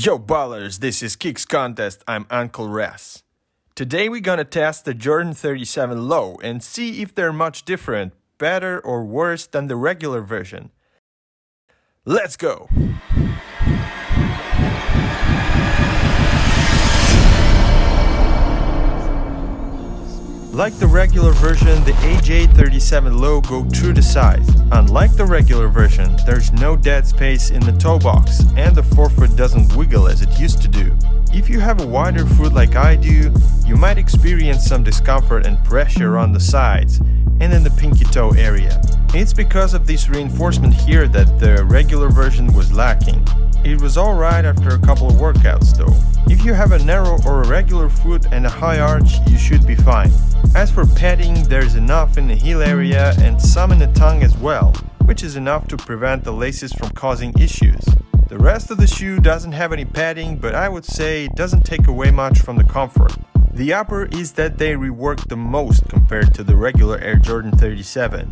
Yo ballers, this is Kicks Contest, I'm Uncle Res. Today we're gonna test the Jordan 37 Low and see if they're much different, better or worse than the regular version. Let's go! Like the regular version, the AJ37 Low go through the sides. Unlike the regular version, there's no dead space in the toe box, and the forefoot doesn't wiggle as it used to do. If you have a wider foot like I do, you might experience some discomfort and pressure on the sides and in the pinky toe area. It's because of this reinforcement here that the regular version was lacking. It was alright after a couple of workouts though. If you have a narrow or irregular foot and a high arch, you should be fine. As for padding, there's enough in the heel area and some in the tongue as well, which is enough to prevent the laces from causing issues. The rest of the shoe doesn't have any padding, but I would say it doesn't take away much from the comfort. The upper is that they reworked the most compared to the regular Air Jordan 37.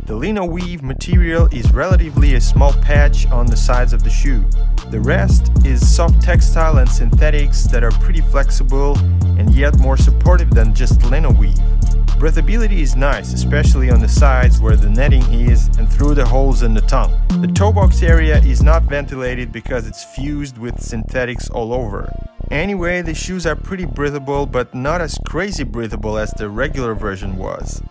The lino weave material is relatively a small patch on the sides of the shoe. The rest is soft textile and synthetics that are pretty flexible and yet more supportive than just lino weave. Breathability is nice, especially on the sides where the netting is and through the holes in the tongue. The toe box area is not ventilated because it's fused with synthetics all over. Anyway, the shoes are pretty breathable, but not as crazy breathable as the regular version was.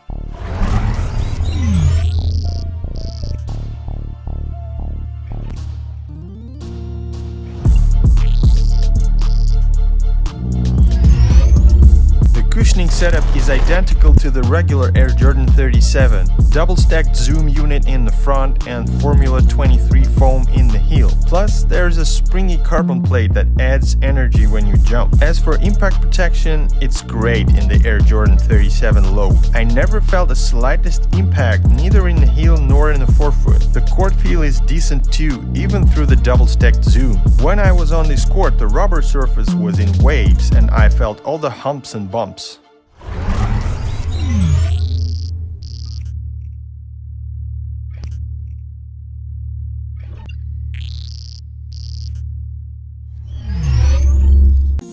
Cushioning setup is identical to the regular Air Jordan 37, double-stacked zoom unit in the front and Formula 23 foam in the heel. Plus, there's a springy carbon plate that adds energy when you jump. As for impact protection, it's great in the Air Jordan 37 Low. I never felt the slightest impact, neither in the heel nor in the forefoot. The court feel is decent too, even through the double-stacked zoom. When I was on this court, the rubber surface was in waves and I felt all the humps and bumps.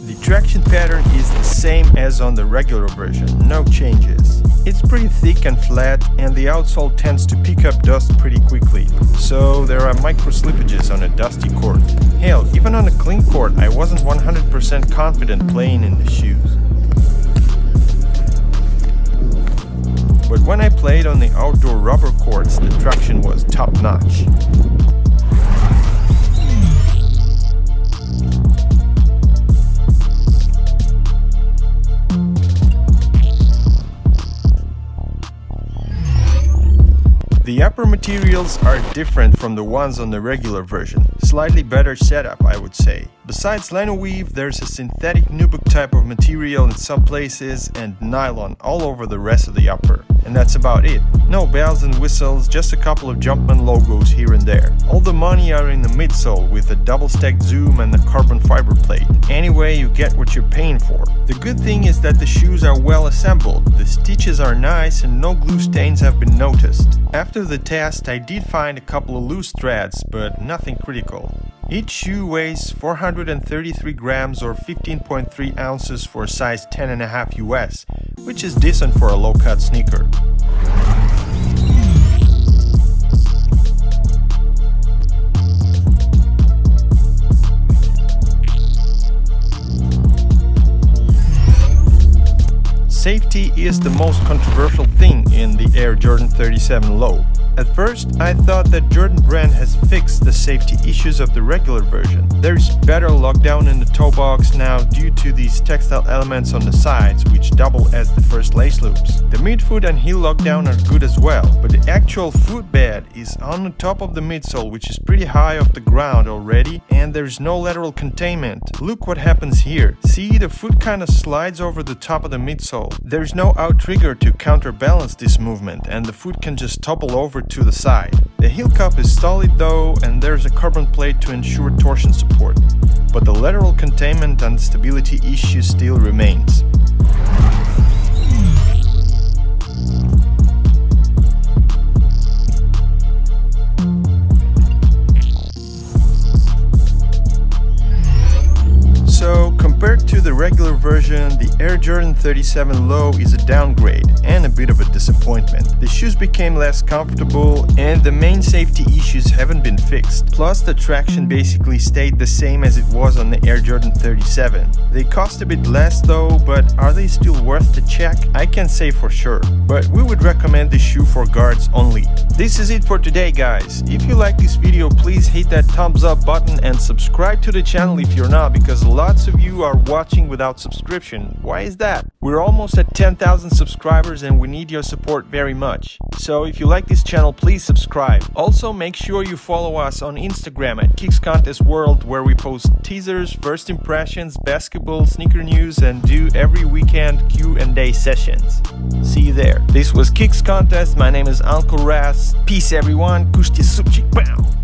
The traction pattern is the same as on the regular version, no changes. It's pretty thick and flat and the outsole tends to pick up dust pretty quickly, so there are micro slippages on a dusty court. Hell, even on a clean court I wasn't 100% confident playing in the shoes. But when I played on the outdoor rubber courts, the traction was top-notch. The upper materials are different from the ones on the regular version. Slightly better setup, I would say. Besides lino weave, there's a synthetic nubuck type of material in some places and nylon all over the rest of the upper. And that's about it. No bells and whistles, just a couple of Jumpman logos here and there. All the money are in the midsole with a double-stacked zoom and the carbon fiber plate. Anyway, you get what you're paying for. The good thing is that the shoes are well assembled. The stitches are nice and no glue stains have been noticed. After the test, I did find a couple of loose threads, but nothing critical. Each shoe weighs 433 grams or 15.3 ounces for size 10.5 US, which is decent for a low-cut sneaker. Safety is the most controversial thing in the Air Jordan 37 Low. At first, I thought that Jordan brand has fixed the safety issues of the regular version. There's better lockdown in the toe box now due to these textile elements on the sides, which double as the first lace loops. The midfoot and heel lockdown are good as well, but the actual foot bed is on the top of the midsole, which is pretty high off the ground already, and there's no lateral containment. Look what happens here. See, the foot kinda slides over the top of the midsole. There's no outrigger to counterbalance this movement, and the foot can just topple over to the side. The heel cup is solid though, and there's a carbon plate to ensure torsion support, but the lateral containment and stability issue still remains. to the regular version, the Air Jordan 37 Low is a downgrade and a bit of a disappointment. The shoes became less comfortable and the main safety issues haven't been fixed. Plus the traction basically stayed the same as it was on the Air Jordan 37. They cost a bit less though, but are they still worth the check? I can't say for sure, but we would recommend the shoe for guards only. This is it for today, guys. If you like this video, please hit that thumbs up button and subscribe to the channel if you're not, because lots of you are watching without subscription. Why is that? We're almost at 10,000 subscribers and we need your support very much. So if you like this channel, please subscribe. Also make sure you follow us on Instagram at Kicks Contest World, where we post teasers, first impressions, basketball, sneaker news, and do every weekend Q&A sessions. See you there. This was Kicks Contest. My name is Uncle Raz. Peace everyone. Kushti Supchik. Bow.